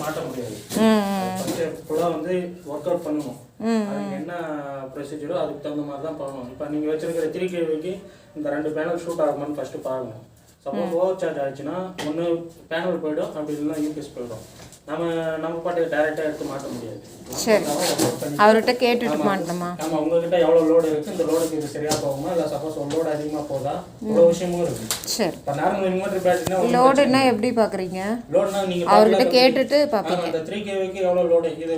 மாட்ட முடியாது. ஃபுல்லாக வந்து ஒர்க் அவுட் பண்ணணும். அதுக்கு என்ன ப்ரொசீஜரோ அதுக்கு தகுந்த மாதிரி தான் பண்ணணும். இப்போ நீங்கள் வச்சிருக்கிற 3 kVக்கு இந்த 2 பேனல் ஷூட் ஆகுமான்னு ஃபஸ்ட்டு பார்க்கணும். சப்போஸ் ஓவர் சார்ஜ் ஆச்சுன்னா ஒன்று பேனல் போய்டும், அப்படி இல்லைன்னா யூபிஎஸ் போய்டும். நம்ம பாட்டுக்கு டைரெக்டாக எடுத்து மாட்ட முடியாது. சரி, அவர்கிட்ட கேட்டுட்டு மாட்டணுமா? நம்ம உங்ககிட்ட எவ்வளோ லோடு இருக்குது, இந்த லோடுக்கு இது சரியாக போகுமா, இல்லை சப்போஸ் ஒரு லோடு அதிகமாக போதா, இவ்வளோ விஷயமும் இருக்குது. சரி, இப்போ நார்மல் இன்வெர்டர் பேட்டரினா லோடுன்னா எப்படி பார்க்குறீங்க? லோடுனா நீங்கள் அவர்கிட்ட கேட்டுட்டு பார்ப்பீங்க. அந்த 3 kVக்கு எவ்வளோ லோடு, இது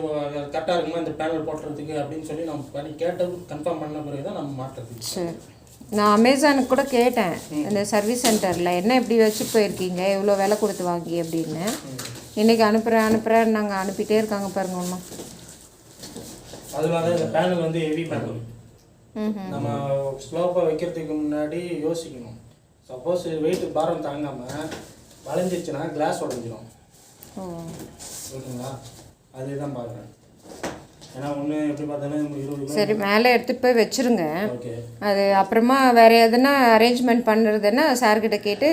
கரெக்டாக இருக்குமா இந்த பேனல் போட்டுறதுக்கு அப்படின்னு சொல்லி நம்ம பண்ணி கேட்டு கன்ஃபார்ம் பண்ண பிறகு தான் நம்ம மாட்டுறது. சரி, நான் அமேசானுக்கு கூட கேட்டேன் இந்த சர்வீஸ் சென்டரில், என்ன இப்படி வச்சு போயிருக்கீங்க, எவ்வளோ விலை கொடுத்து வாங்கி அப்படின்னு. இன்றைக்கி அனுப்புகிறேன் நாங்கள் அனுப்பிட்டே இருக்காங்க பாருங்க. ஒன்றும் அதனால இந்த பேனல் வந்து ஹெவி பேனல். நம்ம ஸ்லோப்பாக வைக்கிறதுக்கு முன்னாடி யோசிக்கணும். சப்போஸ் வெயிட் பாரம் தாங்காமல் வளைஞ்சிச்சுன்னா கிளாஸ் உடஞ்சிடும். ஓகேங்களா? அதுதான் பார்க்குறேன். ஏன்னா ஒன்று எப்படி பார்த்தாலும் 20. சரி, மேலே எடுத்துகிட்டு போய் வச்சுருங்க. ஓகே, அது அப்புறமா வேறு எதுனா அரேஞ்ச்மெண்ட் பண்ணுறதுன்னா சார்கிட்ட கேட்டு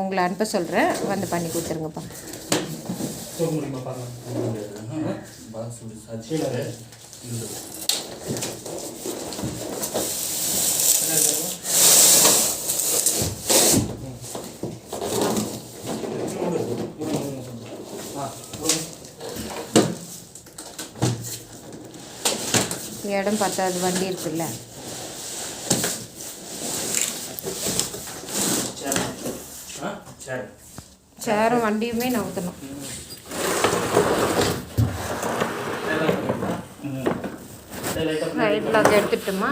உங்களை அனுப்ப சொல்கிறேன், வந்து பண்ணி கொடுத்துருங்கப்பா. முடியுமா பார்க்கலாம். இடம் பத்தாது, வண்டி இருக்குல்ல. சேரும் வண்டியுமே நவுத்தணும். ரைட்டில் அதை எடுத்துட்டுமா?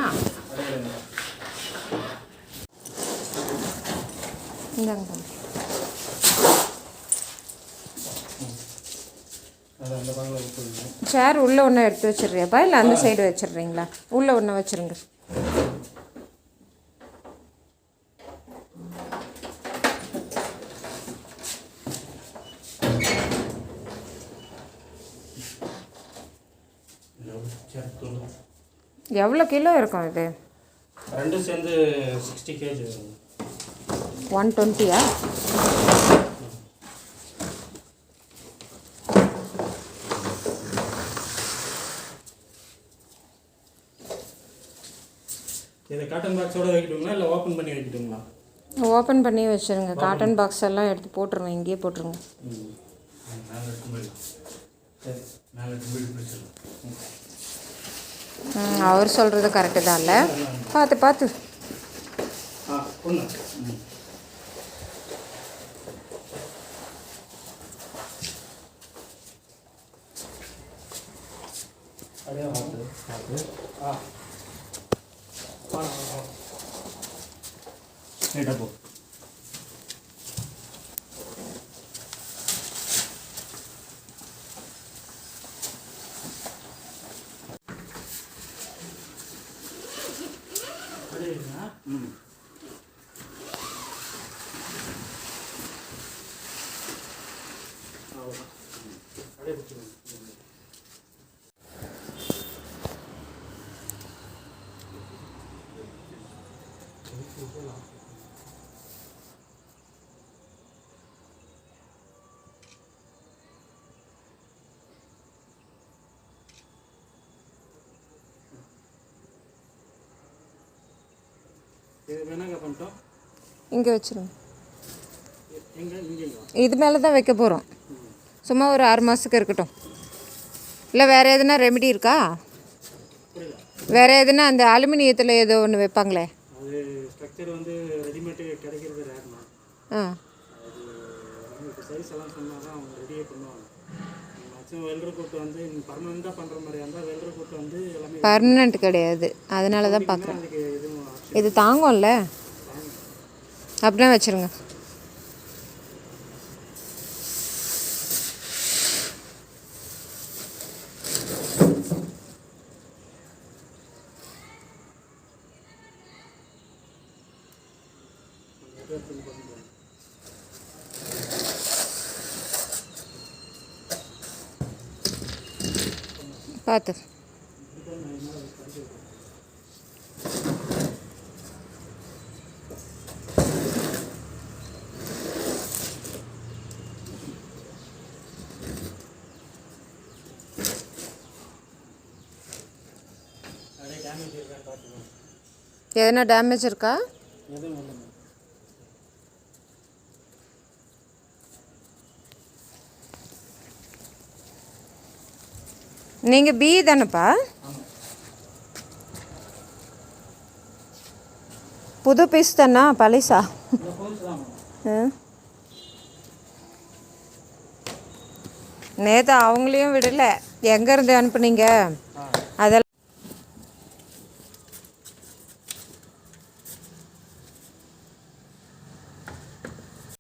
இந்தாங்க. சேர் உள்ளே ஒன்று எடுத்து வச்சிடுறியாப்பா, இல்லை அந்த சைடு வச்சிடுறீங்களா? உள்ளே ஒன்று வச்சுருங்க. எவ்வளோ கிலோ இருக்கும் இது? ரெண்டு சேர்ந்து 60 kg. 120-ஆ? இதை காட்டன் பாக்ஸோட வைக்கிட்டுங்களா, இல்லை ஓப்பன் பண்ணி வைக்கிட்டுங்களா? ஓப்பன் பண்ணி வச்சுருங்க. காட்டன் பாக்ஸ் எல்லாம் எடுத்து போட்டுருங்க, இங்கேயே போட்டுருங்க. அவர் சொல்கிறது கரெக்டு தான். இல்லை, பார்த்து போ. இங்கே வச்சுருங்க. இது மேலே தான் வைக்க போகிறோம். சும்மா ஒரு 6 மாதத்துக்கு இருக்கட்டும். இல்லை வேறு எதுனா ரெமெடி இருக்கா? வேறு எதுனா அந்த அலுமினியத்தில் ஏதோ ஒன்று வைப்பாங்களே, அது ஸ்ட்ரக்சர் வந்து ரெடிமேட் கிடைக்கிறது ரேர்னா. அது சைஸ் எல்லாம் சொன்னால் தான் அவங்க ரெடியே பண்ணுவாங்க. மேக்ஸிமம் வெல்டர் கூட்டு வந்து பர்மனெண்ட்டாக பண்ணுற மாதிரி இருந்தால் வெல்டர் கூட்டு வந்து எல்லாமே பர்மனெண்ட் கிடையாது. அதனால தான் பார்க்குறேன். அதுக்கு எதுவும் இது தாங்கும்ல, அப்படின்னா வச்சுருங்க. பார்த்து டேமேஜ் இருக்கான்னு பார்த்துக்கோங்க. எதனா டேமேஜ் இருக்கா? எதுவும் இல்லைங்க. நீங்கள் பி தானேப்பா? ஆமாம். புது பீஸ் தானா பழசா? இந்த புதுசு தான். நேற்று அவங்களையும் விடலை. எங்கேருந்து அனுப்புனீங்க?